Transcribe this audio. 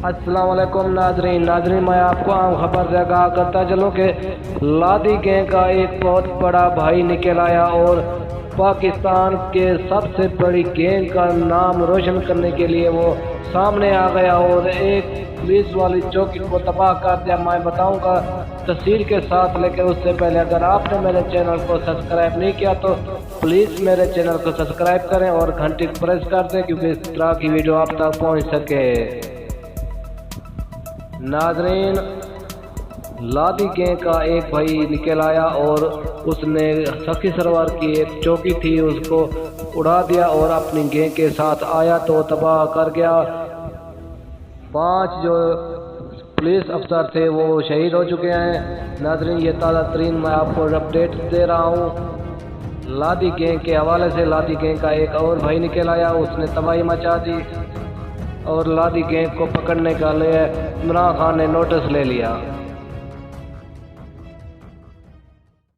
अस्सलाम वालेकुम नाजरीन मैं आपको आम खबर से आगाह करता चलूँ कि लादी गैंग का एक बहुत बड़ा भाई निकल आया और पाकिस्तान के सबसे बड़ी गैंग का नाम रोशन करने के लिए वो सामने आ गया और एक पुलिस वाली चौकी को तबाह कर दिया। मैं बताऊंगा तफसील के साथ, लेकिन उससे पहले अगर आपने मेरे चैनल को सब्सक्राइब नहीं किया तो प्लीज़ मेरे चैनल को सब्सक्राइब करें और घंटी को प्रेस कर दें क्योंकि इस तरह की वीडियो आप तक पहुंच सके। नाजरीन, लादी गैंग का एक भाई निकल आया और उसने सखी सरवर की एक चौकी थी उसको उड़ा दिया और अपनी गैंग के साथ आया तो तबाह कर गया। 5 जो पुलिस अफसर थे वो शहीद हो चुके हैं। नाजरीन, ये ताज़ा तरीन मैं आपको अपडेट दे रहा हूँ। लादी गैंग के हवाले से लादी गैंग का एक और भाई निकल आया, उसने तबाही मचा दी और लादी गैंग को पकड़ने का लिए इमरान खान ने नोटिस ले लिया।